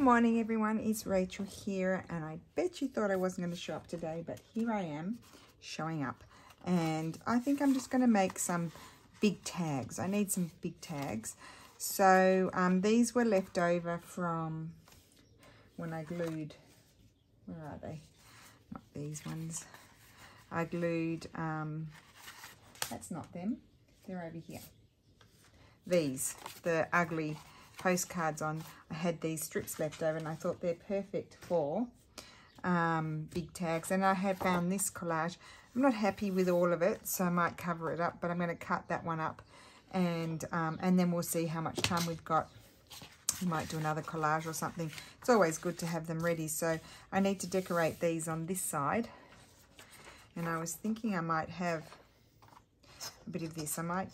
Morning everyone, it's Rachel here, and I bet you thought I wasn't going to show up today, but here I am showing up. And I think I'm just going to make some big tags. I need some big tags. So these were left over from when I glued, where are they? Not these ones. I glued, that's not them, they're over here. These, the ugly postcards on. I had these strips left over and I thought they're perfect for big tags. And I have found this collage. I'm not happy with all of it, so I might cover it up, but I'm going to cut that one up, and then we'll see how much time we've got. We might do another collage or something. It's always good to have them ready. So I need to decorate these on this side, and I was thinking I might have a bit of this. I might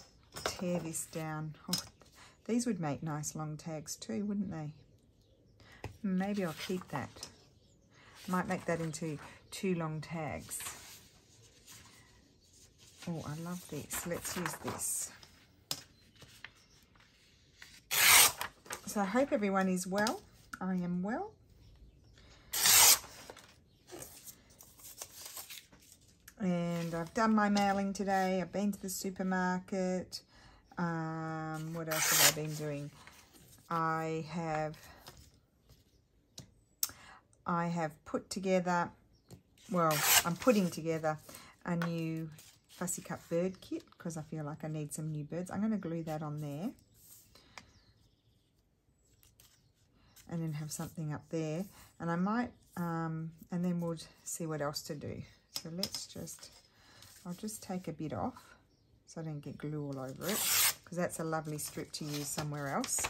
tear this down. Oh, these would make nice long tags too, wouldn't they? Maybe I'll keep that. Might make that into 2 long tags. Oh, I love this. Let's use this. So I hope everyone is well. I am well. And I've done my mailing today. I've been to the supermarket. What else have I been doing? I have put together, well, I'm putting together a new fussy cut bird kit because I feel like I need some new birds. I'm going to glue that on there and then have something up there, and I might and then we'll see what else to do. So I'll just take a bit off so I don't get glue all over it, because that's a lovely strip to use somewhere else.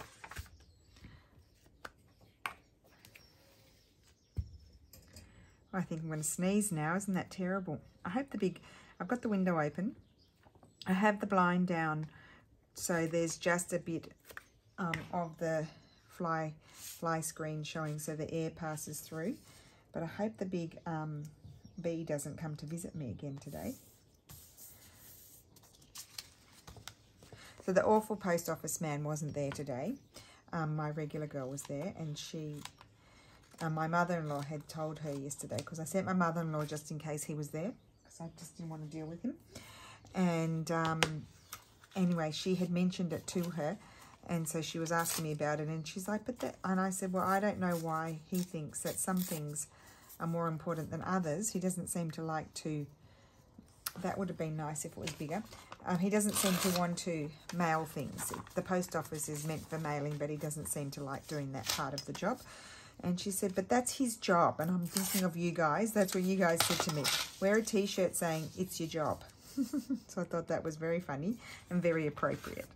I think I'm going to sneeze now. Isn't that terrible? I hope I've got the window open. I have the blind down, so there's just a bit of the fly screen showing, so the air passes through. But I hope the big bee doesn't come to visit me again today. So the awful post office man wasn't there today. My regular girl was there, and my mother-in-law had told her yesterday, because I sent my mother-in-law just in case he was there, because I just didn't want to deal with him. And anyway, she had mentioned it to her, and so she was asking me about it, and she's like, and I said, well, I don't know why he thinks that some things are more important than others. He doesn't seem to like to, that would have been nice if it was bigger. He doesn't seem to want to mail things. The post office is meant for mailing, but he doesn't seem to like doing that part of the job. And she said, but that's his job. And I'm thinking of you guys. That's what you guys said to me. Wear a t-shirt saying, it's your job. So I thought that was very funny and very appropriate.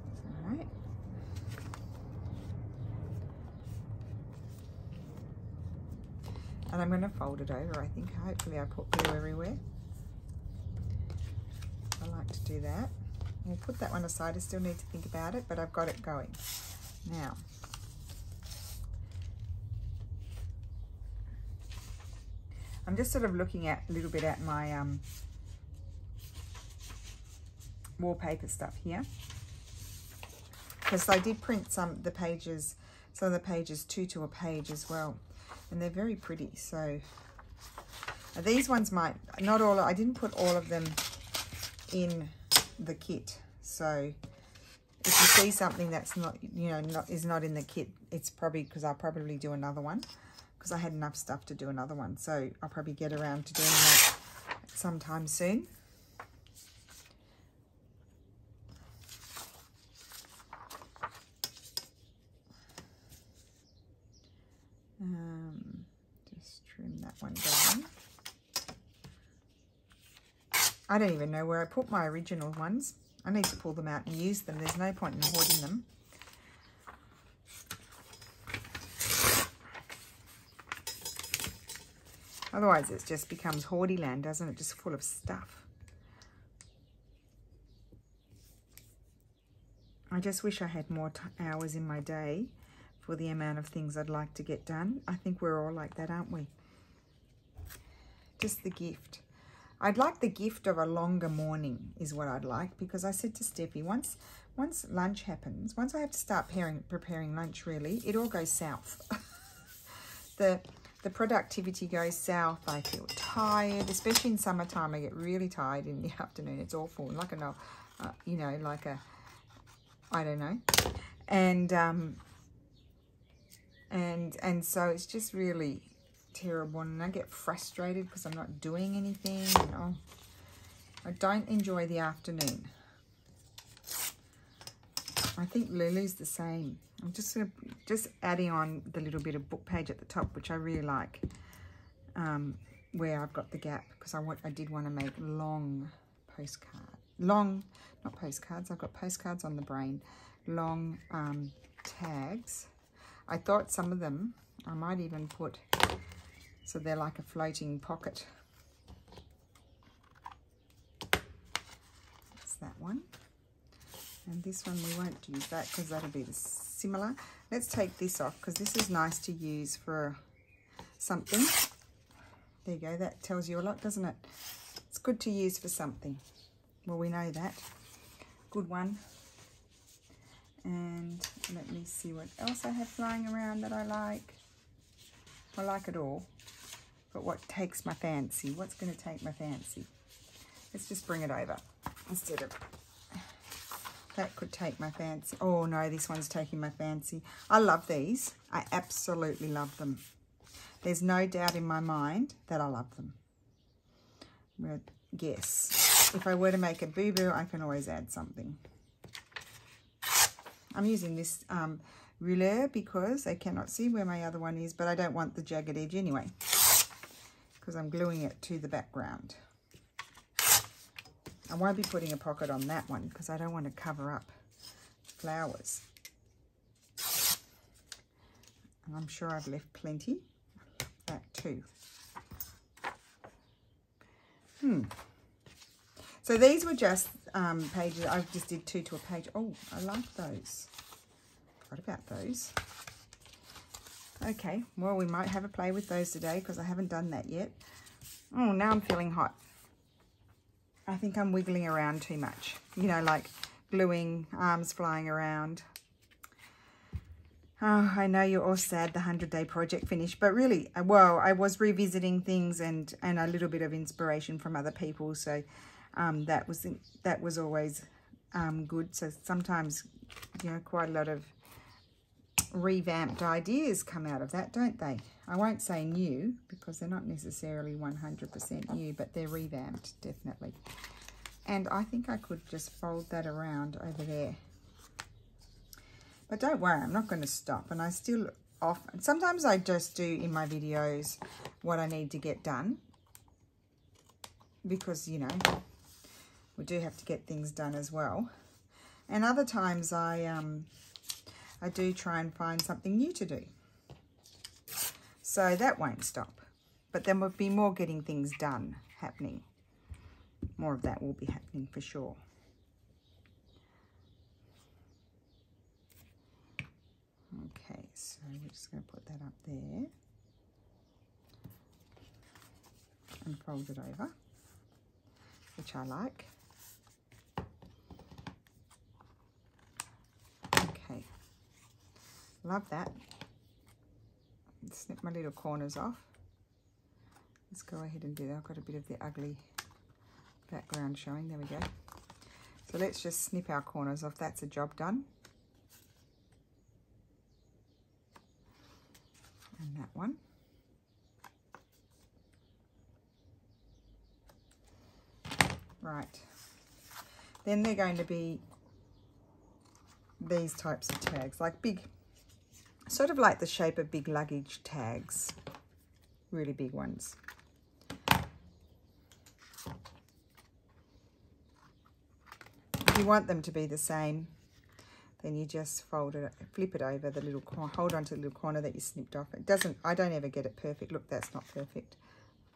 All right. And I'm going to fold it over, I think. Hopefully I put glue everywhere. I like to do that. We'll put that one aside. I still need to think about it, but I've got it going. Now, I'm just sort of looking at a little bit at my wallpaper stuff here, because I did print some of the pages 2 to a page as well, and they're very pretty. So these ones might not all. I didn't put all of them in the kit, so if you see something that's not, is not in the kit, it's probably because I'll probably do another one, because I had enough stuff to do another one. So I'll probably get around to doing that sometime soon. Just trim that one down. I don't even know where I put my original ones. I need to pull them out and use them. There's no point in hoarding them. Otherwise it just becomes hoardy land, doesn't it? Just full of stuff. I just wish I had more hours in my day for the amount of things I'd like to get done. I think we're all like that, aren't we? Just the gift. I'd like the gift of a longer morning is what I'd like, because I said to Steffi, once lunch happens, once I have to start preparing lunch, really, it all goes south. The productivity goes south. I feel tired, especially in summertime. I get really tired in the afternoon. It's awful, like a, you know, like a, I don't know, and so it's just really terrible, and I get frustrated because I'm not doing anything. And, oh, I don't enjoy the afternoon. I think Lulu's the same. I'm just adding on the little bit of book page at the top, which I really like, where I've got the gap, because I did want to make long postcards. Not postcards. I've got postcards on the brain. Long tags. I thought some of them I might even put, so they're like a floating pocket. That's that one. And this one, we won't use that because that'll be similar. Let's take this off because this is nice to use for something. There you go. That tells you a lot, doesn't it? It's good to use for something. Well, we know that. Good one. And let me see what else I have flying around that I like. I like it all. But what takes my fancy? What's going to take my fancy? Let's just bring it over instead of... That could take my fancy. Oh, no, this one's taking my fancy. I love these. I absolutely love them. There's no doubt in my mind that I love them. But yes, if I were to make a boo-boo, I can always add something. I'm using this ruler because I cannot see where my other one is, but I don't want the jagged edge anyway, because I'm gluing it to the background. I won't be putting a pocket on that one because I don't want to cover up flowers. And I'm sure I've left plenty. That too. So these were just pages. I just did 2 to a page. Oh, I like those. Forgot about those. Okay, well, we might have a play with those today because I haven't done that yet. Oh, now I'm feeling hot. I think I'm wiggling around too much. You know, like gluing, arms flying around. Oh, I know you're all sad the 100-day project finished, but really, well, I was revisiting things and a little bit of inspiration from other people, so that was always good. So sometimes, you know, quite a lot of revamped ideas come out of that, don't they? I won't say new because they're not necessarily 100% new, but they're revamped, definitely. And I think I could just fold that around over there. But don't worry, I'm not going to stop. And I still often, sometimes I just do in my videos what I need to get done. Because, you know, we do have to get things done as well. And other times I do try and find something new to do. So that won't stop. But there will be more getting things done happening. More of that will be happening for sure. Okay, so we're just going to put that up there. And fold it over, which I like. Okay, love that. Snip my little corners off. Let's go ahead and do that. I've got a bit of the ugly background showing. There we go. So let's just snip our corners off. That's a job done. And that one. Right. Then they're going to be these types of tags, like big, sort of like the shape of big luggage tags, really big ones. If you want them to be the same, then you just fold it, flip it over the little corner, hold on to the little corner that you snipped off. It doesn't, I don't ever get it perfect. Look, that's not perfect.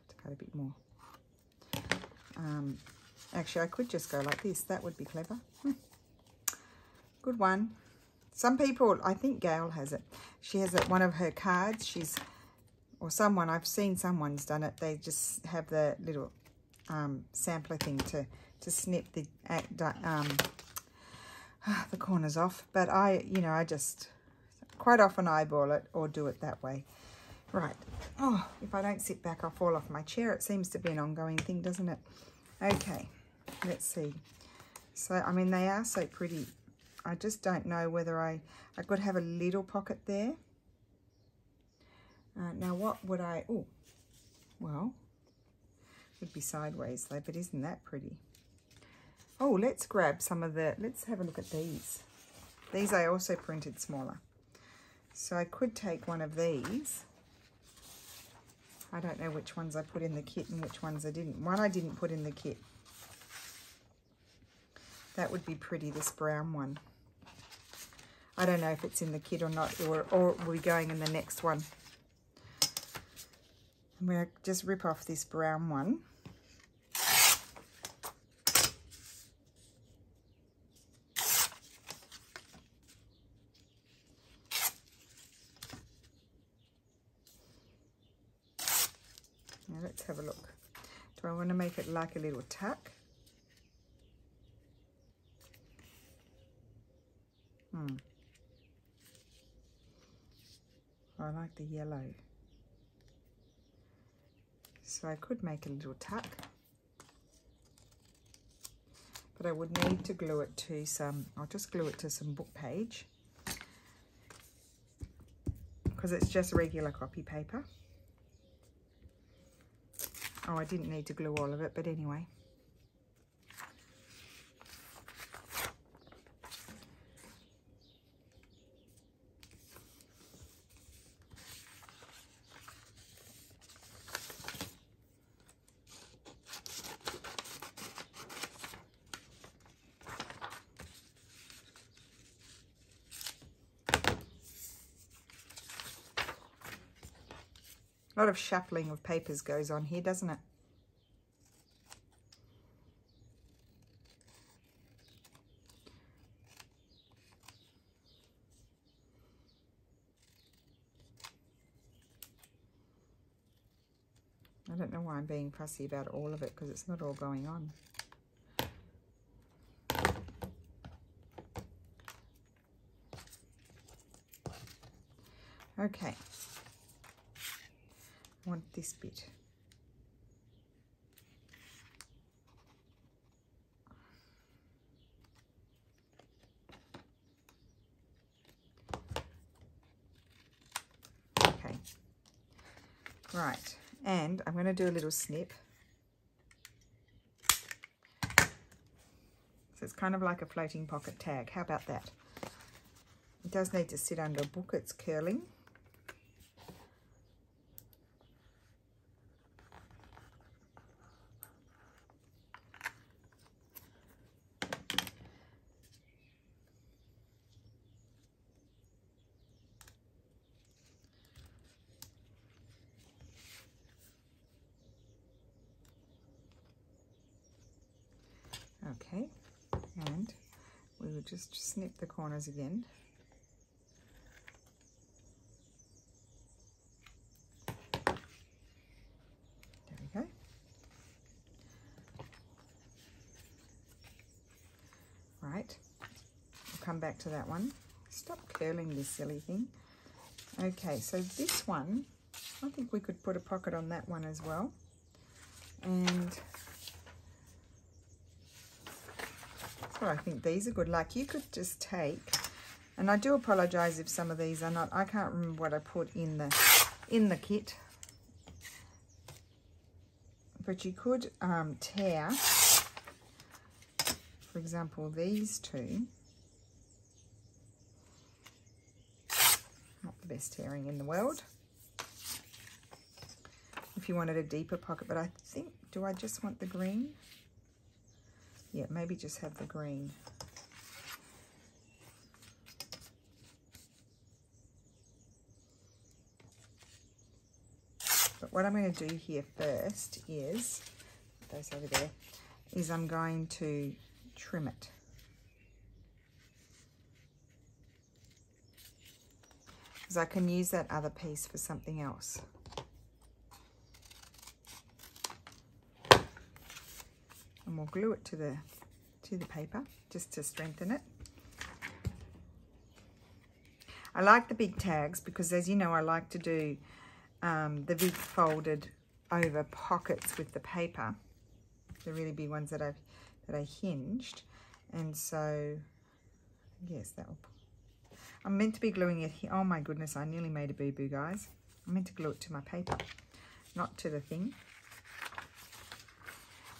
To cut a bit more. Actually, I could just go like this. That would be clever. Good one. Some people, I think Gail has it. She has it, one of her cards. Or someone, I've seen someone's done it. They just have the little sampler thing to snip the corners off. But I just quite often eyeball it or do it that way. Right. Oh, if I don't sit back, I'll fall off my chair. It seems to be an ongoing thing, doesn't it? Okay, let's see. So, I mean, they are so pretty. I just don't know whether I could have a little pocket there. Now, what would I... Oh, well, it would be sideways, though, but isn't that pretty? Oh, let's grab some of the... Let's have a look at these. These I also printed smaller. So I could take one of these. I don't know which ones I put in the kit and which ones I didn't. One I didn't put in the kit. That would be pretty, this brown one. I don't know if it's in the kit or not, or will be going in the next one. I'm going to just rip off this brown one. Now let's have a look. Do I want to make it like a little tuck? I like the yellow. So I could make a little tuck. But I would need to glue it to some, I'll just glue it to some book page. Because it's just regular copy paper. Oh, I didn't need to glue all of it, but anyway. A lot of shuffling of papers goes on here, doesn't it? I don't know why I'm being fussy about all of it, because it's not all going on. Okay. I want this bit. Okay. Right. And I'm going to do a little snip. So it's kind of like a floating pocket tag. How about that? It does need to sit under a book. It's curling. Okay, and we will just snip the corners again. There we go. Right, I'll come back to that one. Stop curling this silly thing. Okay, so this one, I think we could put a pocket on that one as well. And well, I think these are good. Like, you could just take, and I do apologize if some of these are not, I can't remember what I put in the kit, but you could tear, for example, these two. Not the best tearing in the world. If you wanted a deeper pocket, but I think, do I just want the green? Yeah, maybe just have the green. But what I'm going to do here first is, those over there, is I'm going to trim it. Because I can use that other piece for something else. And we'll glue it to the paper just to strengthen it. I like the big tags because, as you know, I like to do the big folded over pockets with the paper, the really big ones that I hinged. And so yes, I'm meant to be gluing it here. Oh my goodness, I nearly made a boo-boo, guys. I meant to glue it to my paper, not to the thing.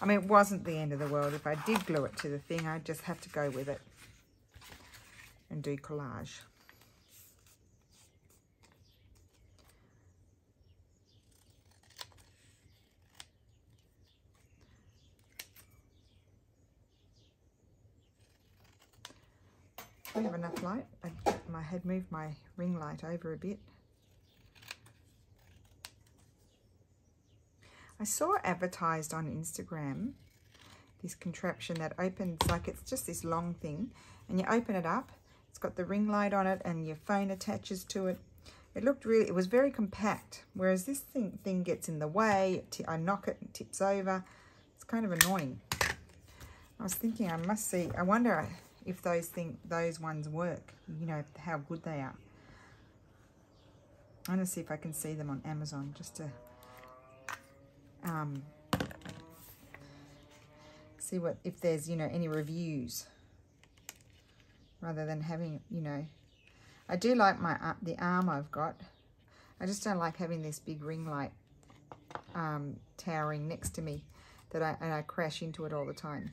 I mean, it wasn't the end of the world. If I did glue it to the thing, I'd just have to go with it and do collage. I have enough light. I had moved my ring light over a bit. I saw advertised on Instagram this contraption that opens, like it's just this long thing, and you open it up. It's got the ring light on it and your phone attaches to it. It was very compact, whereas this thing gets in the way. I knock it and tips over. It's kind of annoying. I was thinking I wonder if those ones work, you know, how good they are. I'm going to see if I can see them on Amazon just to see if there's, you know, any reviews, rather than having, you know, I do like the arm I've got. I just don't like having this big ring light towering next to me and I crash into it all the time.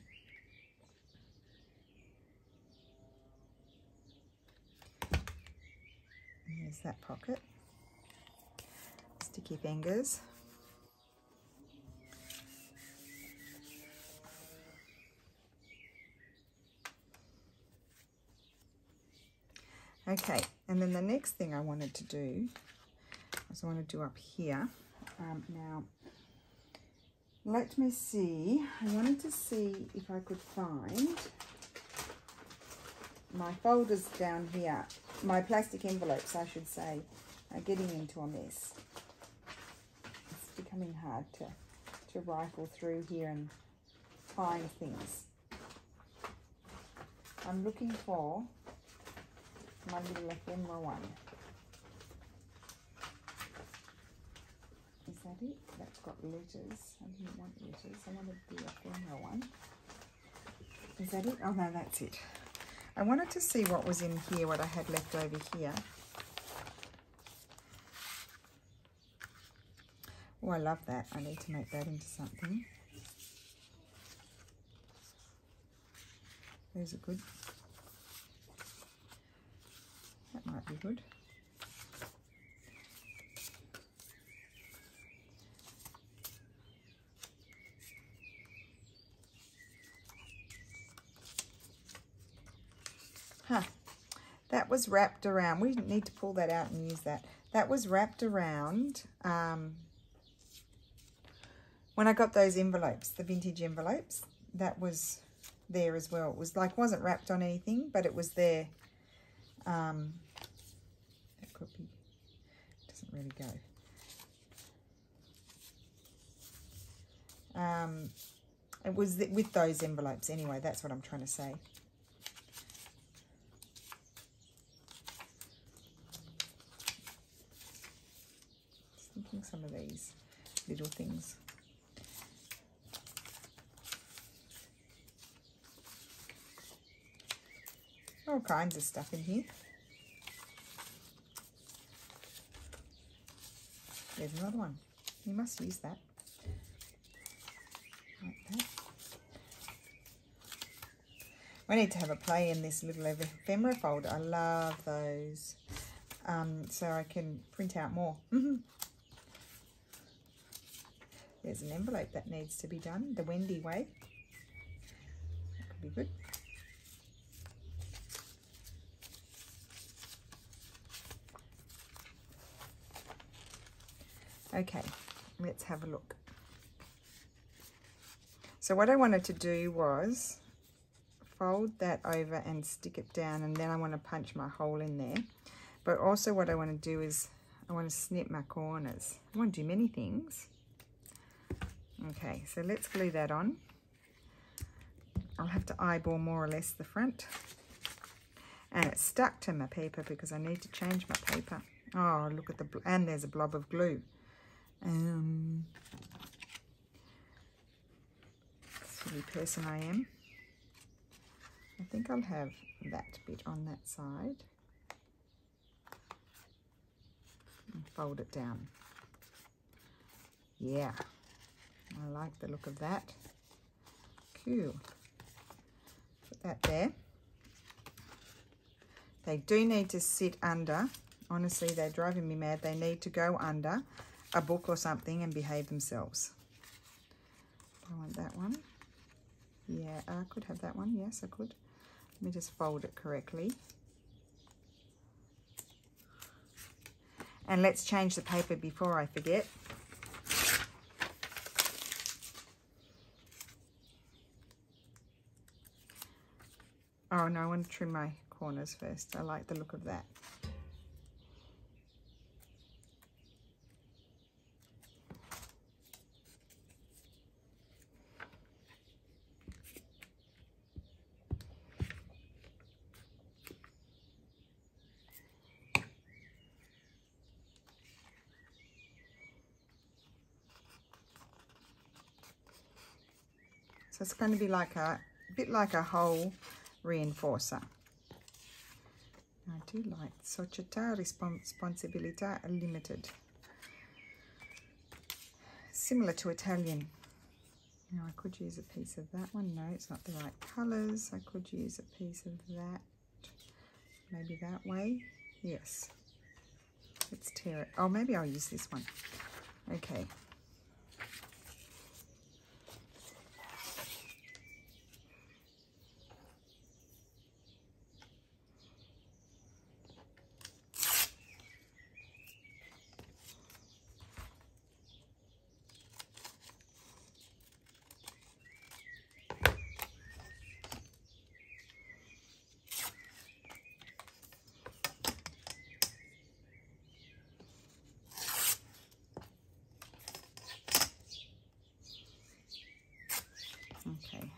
There's that pocket. Sticky fingers. Okay, and then the next thing I wanted to do was I want to do up here. Now, let me see. I wanted to see if I could find my folders down here. My plastic envelopes, I should say, are getting into a mess. It's becoming hard to rifle through here and find things. I'm looking for my little ephemera one. Is that it? That's got letters. I didn't want letters. I wanted the ephemera one. Is that it? Oh no, that's it. I wanted to see what was in here, what I had left over here. Oh, I love that. I need to make that into something. Those are good. That might be good. Huh. That was wrapped around. We need to pull that out and use that. That was wrapped around when I got those envelopes, the vintage envelopes. That was there as well. It was like, wasn't wrapped on anything, but it was there. It could be, doesn't really go. It was with those envelopes anyway. That's what I'm trying to say. Just thinking some of these little things. All kinds of stuff in here. There's another one. You must use that. Like that. We need to have a play in this little ephemera folder. I love those. So I can print out more. There's an envelope that needs to be done, the Wendy way. That could be good. Okay, let's have a look. So what I wanted to do was fold that over and stick it down, and then I want to punch my hole in there. But also what I want to do is I want to snip my corners. I want to do many things. Okay, so let's glue that on. I'll have to eyeball more or less the front. And it's stuck to my paper because I need to change my paper. Oh, look at and there's a blob of glue. Silly person I am. I think I'll have that bit on that side. And fold it down. Yeah, I like the look of that. Cool. Put that there. They do need to sit under. Honestly, they're driving me mad. They need to go under a book or something and behave themselves. I want that one. Yeah, I could have that one. Yes, I could. Let me just fold it correctly. And let's change the paper before I forget. Oh no, I want to trim my corners first. I like the look of that. So it's going to be like a bit like a hole reinforcer. I do like Società Responsabilità Limited. Similar to Italian. Now I could use a piece of that one. No, it's not the right colours. I could use a piece of that. Maybe that way. Yes. Let's tear it. Oh, maybe I'll use this one. Okay. Okay.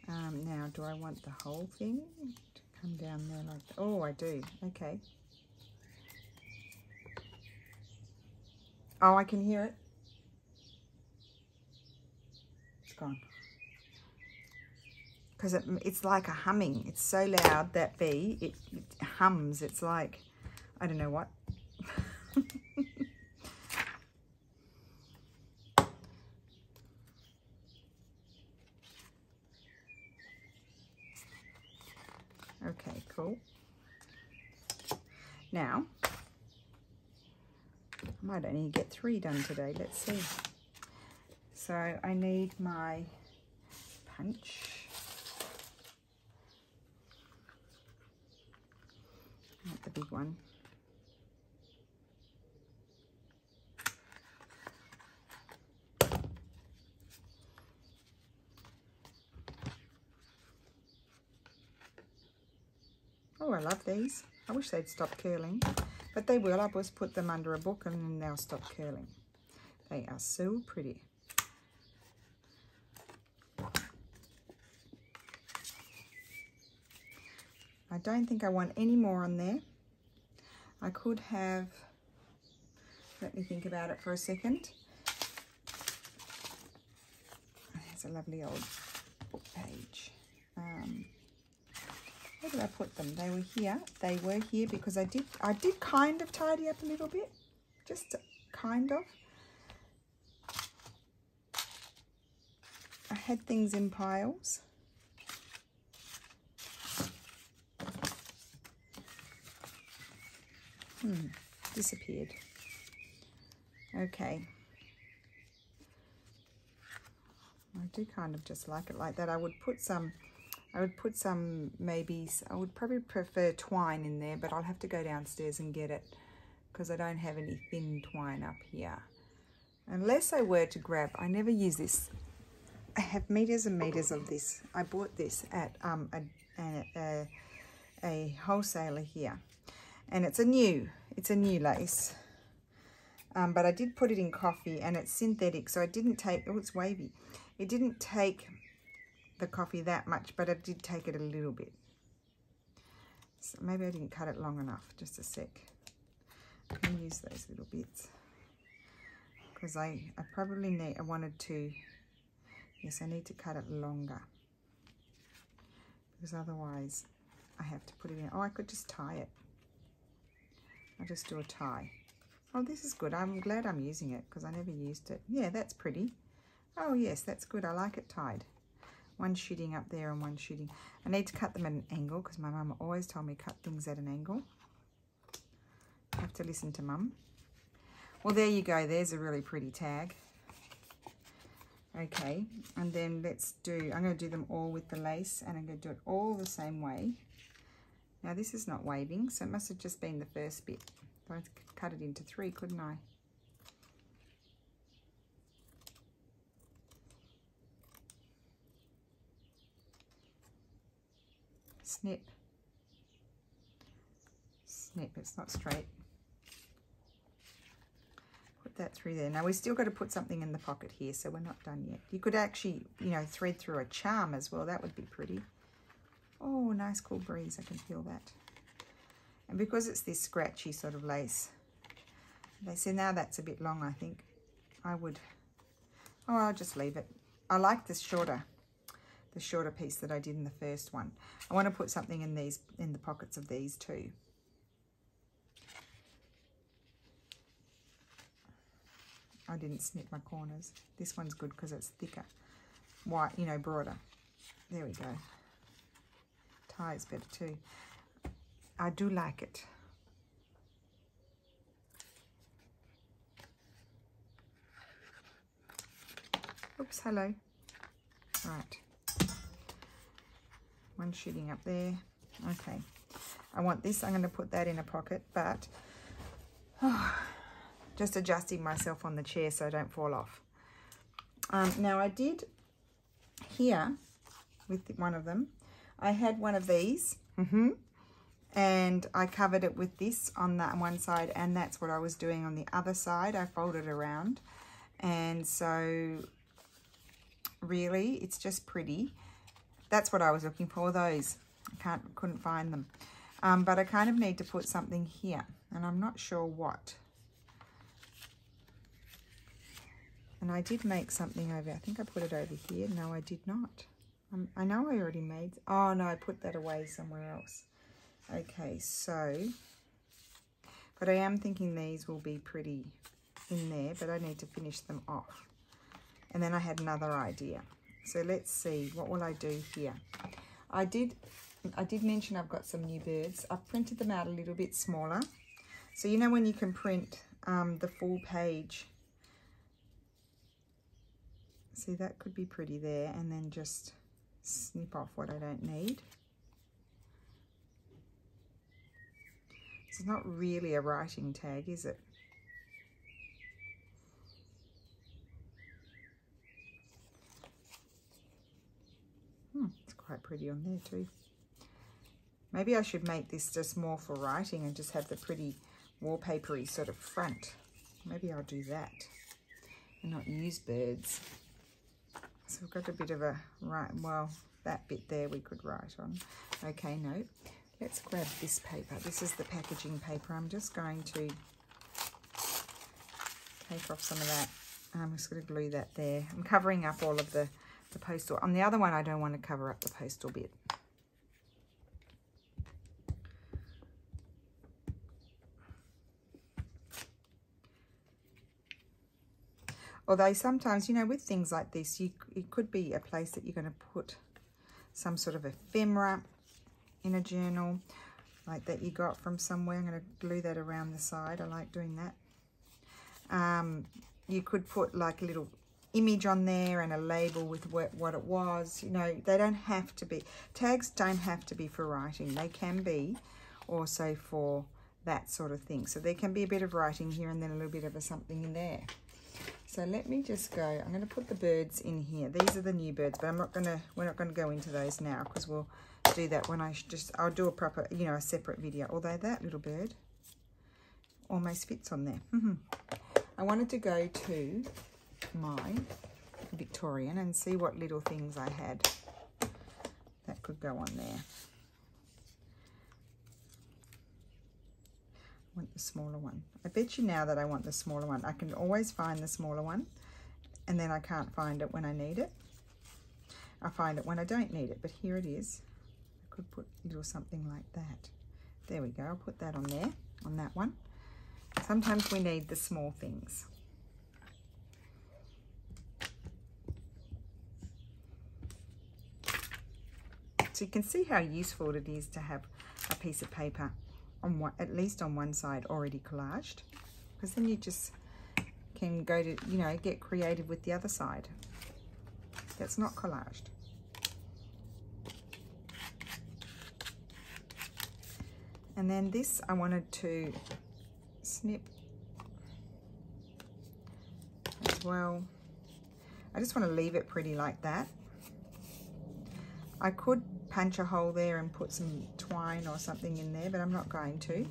Now, do I want the whole thing to come down there like that? Oh, I do. Okay. Oh, I can hear it. It's gone. Because it's like a humming. It's so loud, that bee, it hums. It's like, I don't know what. Okay, cool. Now, I might only get 3 done today. Let's see. So I need my punch. Not the big one. Oh, I love these. I wish they'd stop curling, but they will. I'll just put them under a book and then they'll stop curling. They are so pretty. I don't think I want any more on there. I could have, let me think about it for a second. There's a lovely old book page. Where did I put them? They were here. They were here because I did kind of tidy up a little bit. Just kind of. I had things in piles. Disappeared. Okay. I do kind of just like it like that. I would put some maybe, I would probably prefer twine in there, but I'll have to go downstairs and get it because I don't have any thin twine up here. Unless I were to grab, I never use this. I have meters and meters of this. I bought this at a wholesaler here, and it's a new lace. But I did put it in coffee and it's synthetic, so I didn't take, oh, it's wavy. It didn't take the coffee that much, but I did take it a little bit. So maybe I didn't cut it long enough. Just a sec. I'm going to use those little bits. Because I probably need, I wanted to, yes, I need to cut it longer. Because otherwise I have to put it in. Oh, I could just tie it. I'll just do a tie. Oh, this is good. I'm glad I'm using it because I never used it. Yeah, that's pretty. Oh, yes, that's good. I like it tied. One shooting up there and one shooting. I need to cut them at an angle because my mum always told me cut things at an angle. I have to listen to mum. Well, there you go. There's a really pretty tag. Okay, and then let's do, I'm going to do them all with the lace, and I'm going to do it all the same way. Now, this is not waving, so it must have just been the first bit. So I could cut it into 3, couldn't I? Snip. Snip, it's not straight. Put that through there. Now, we've still got to put something in the pocket here, so we're not done yet. You could actually, you know, thread through a charm as well. That would be pretty. Oh, nice cool breeze. I can feel that. And because it's this scratchy sort of lace, they say now that's a bit long, I think. I would, oh, I'll just leave it. I like this shorter piece that I did in the first one. I want to put something in these, in the pockets of these too. I didn't snip my corners. This one's good because it's thicker, white, you know, broader. There we go. Tie is better too. I do like it. Oops, hello. Right. One shooting up there. Okay. I want this. I'm going to put that in a pocket, but just adjusting myself on the chair so I don't fall off. Now I did here with one of them. I had one of these, and I covered it with this on that one side, and that's what I was doing on the other side. I folded around, and so really it's just pretty. That's what I was looking for, those. I couldn't find them. But I kind of need to put something here, and I'm not sure what. And I did make something over, I think I put it over here. No, I did not. I know I already made, oh no, I put that away somewhere else. Okay, so, but I am thinking these will be pretty in there, but I need to finish them off. And then I had another idea. So let's see, what will I do here? I did mention I've got some new birds. I've printed them out a little bit smaller. So you know when you can print the full page. See, that could be pretty there, and then just snip off what I don't need. It's not really a writing tag, is it? It's quite pretty on there too. Maybe I should make this just more for writing and just have the pretty wallpapery sort of front. Maybe I'll do that and not use birds. So we've got a bit of a, right, well, that bit there we could write on. Okay, no, let's grab this paper. This is the packaging paper. I'm just going to take off some of that. I'm just going to glue that there. I'm covering up all of the postal. On the other one, I don't want to cover up the postal bit. Although sometimes, you know, with things like this, it could be a place that you're going to put some sort of ephemera in a journal, like that you got from somewhere. I'm going to glue that around the side. I like doing that. You could put like a little image on there and a label with what it was. You know, they don't have to be, tags don't have to be for writing. They can be also for that sort of thing. So there can be a bit of writing here and then a little bit of something in there. So let me just go, I'm going to put the birds in here. These are the new birds, but we're not going to go into those now because we'll do that when I'll do a proper, you know, a separate video. Although that little bird almost fits on there. I wanted to go to my Victorian and see what little things I had. could go on there. I want the smaller one. I bet you now that I want the smaller one. I can always find the smaller one, and then I can't find it when I need it. I find it when I don't need it, but here it is. I could put a little something like that. There we go. I'll put that on there, on that one. Sometimes we need the small things. So you can see how useful it is to have a piece of paper on one, at least on one side, already collaged, because then you just can go to, you know, get creative with the other side that's not collaged. And then this I wanted to snip as well. I just want to leave it pretty like that. I could punch a hole there and put some twine or something in there, but I'm not going to.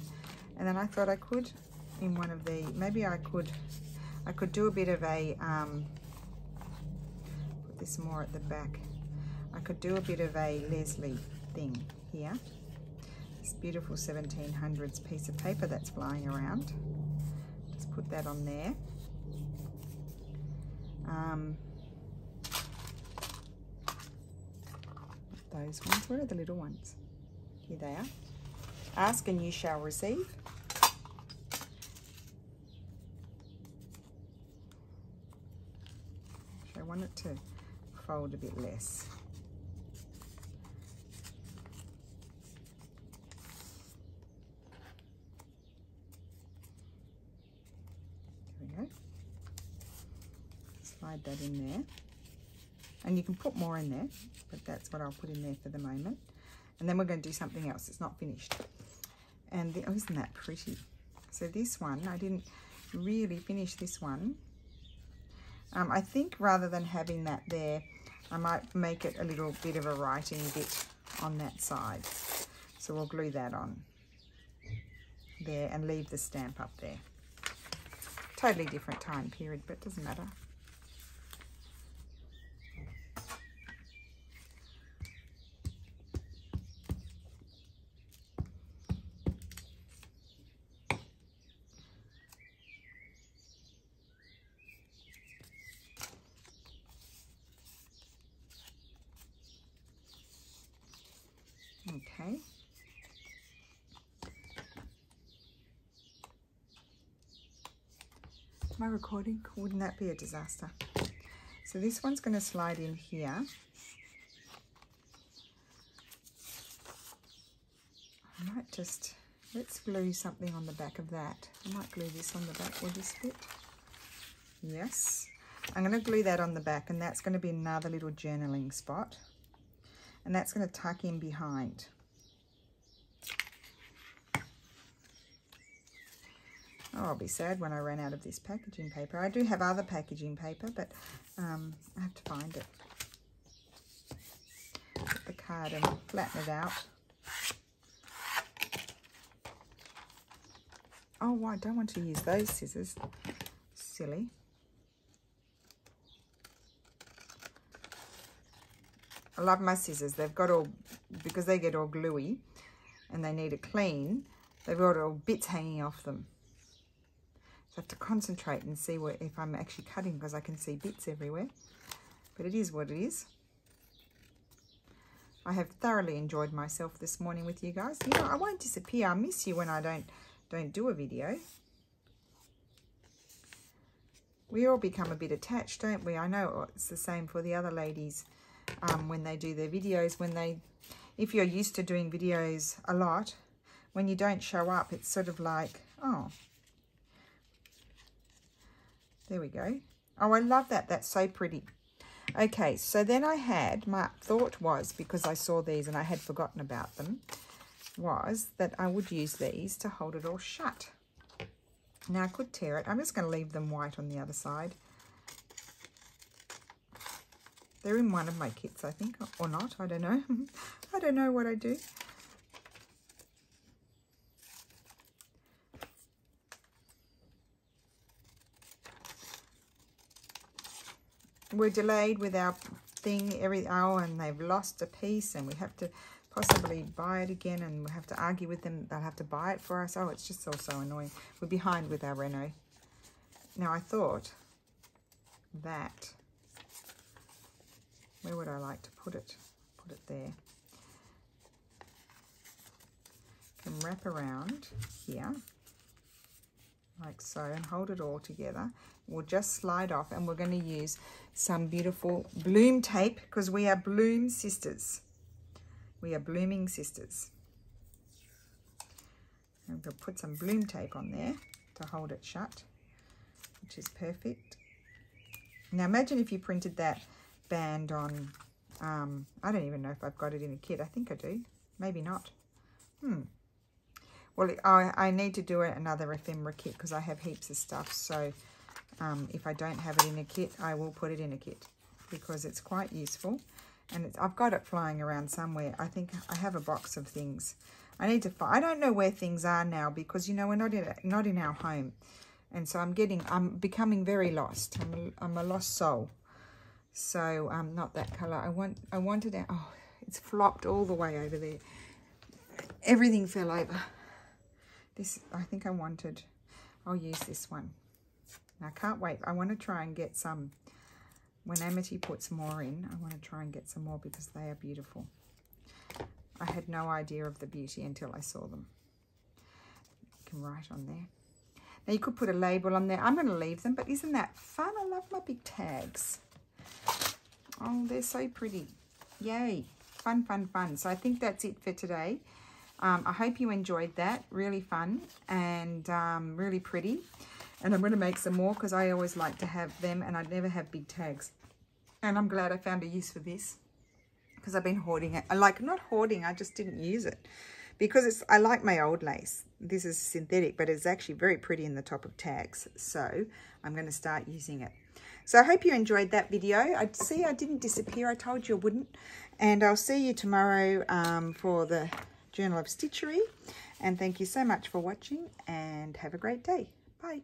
And then I thought I could, in one of the, maybe I could do a bit of a, put this more at the back. I could do a bit of a Leslie thing here. This beautiful 1700s piece of paper that's flying around. Just put that on there. Those ones, where are the little ones? Here they are. Ask and you shall receive. So I want it to fold a bit less. There we go. Slide that in there. And you can put more in there, but that's what I'll put in there for the moment. And then we're going to do something else. It's not finished. And oh, isn't that pretty? So this one, I didn't really finish this one. I think rather than having that there, I might make it a little bit of a writing bit on that side. So we'll glue that on there and leave the stamp up there. Totally different time period, but it doesn't matter. Okay. Am I recording? Wouldn't that be a disaster? So this one's going to slide in here. I might just, let's glue something on the back of that. I might glue this on the back. Will this fit? Yes. I'm going to glue that on the back, and that's going to be another little journaling spot. And that's going to tuck in behind. Oh, I'll be sad when I run out of this packaging paper. I do have other packaging paper, but I have to find it. Put the card and flatten it out. Oh, well, I don't want to use those scissors. Silly. I love my scissors. They've got all, because they get all gluey and they need a clean, they've got all bits hanging off them. So I have to concentrate and see if I'm actually cutting, because I can see bits everywhere. But it is what it is. I have thoroughly enjoyed myself this morning with you guys. You know, I won't disappear. I miss you when I don't do a video. We all become a bit attached, don't we? I know it's the same for the other ladies when they do their videos. If you're used to doing videos a lot, when you don't show up, it's sort of like, oh, there we go. Oh, I love that. That's so pretty. Okay, so then I had, my thought was, because I saw these and I had forgotten about them, was that I would use these to hold it all shut. Now I could tear it. I'm just going to leave them white on the other side. They're in one of my kits, I think, or not. I don't know. I don't know what I do. We're delayed with our thing, and they've lost a piece and we have to possibly buy it again, and we have to argue with them. They'll have to buy it for us. Oh, it's just so annoying. We're behind with our reno. Now I thought that, where would I like to put it? Put it there. Can wrap around here like so and hold it all together. We'll just slide off, and we're going to use some beautiful bloom tape because we are bloom sisters. We are blooming sisters. I'm going to put some bloom tape on there to hold it shut, which is perfect. Now imagine if you printed that band on, I don't even know if I've got it in a kit. I think I do. Maybe not. Well, I need to do another ephemera kit because I have heaps of stuff. So if I don't have it in a kit, I will put it in a kit because it's quite useful. And I've got it flying around somewhere. I think I have a box of things. I need to find. I don't know where things are now because, you know, we're not in our home. And so I'm becoming very lost. I'm a lost soul. So not that colour. I wanted it. Oh, it's flopped all the way over there. Everything fell over. This, I think I'll use this one. I can't wait. I want to try and get some, when Amity puts more in, I want to try and get some more because they are beautiful. I had no idea of the beauty until I saw them. You can write on there. Now you could put a label on there. I'm going to leave them, but isn't that fun? I love my big tags. Oh, they're so pretty. Yay. Fun, fun, fun. So I think that's it for today. I hope you enjoyed that. Really fun and really pretty. And I'm going to make some more because I always like to have them, and I never have big tags. And I'm glad I found a use for this because I've been hoarding it. Not hoarding, I just didn't use it because I like my old lace. This is synthetic, but it's actually very pretty in the top of tags. So I'm going to start using it. So I hope you enjoyed that video. I didn't disappear. I told you I wouldn't. And I'll see you tomorrow for the Journal of Stitchery. And thank you so much for watching, and have a great day. Bye.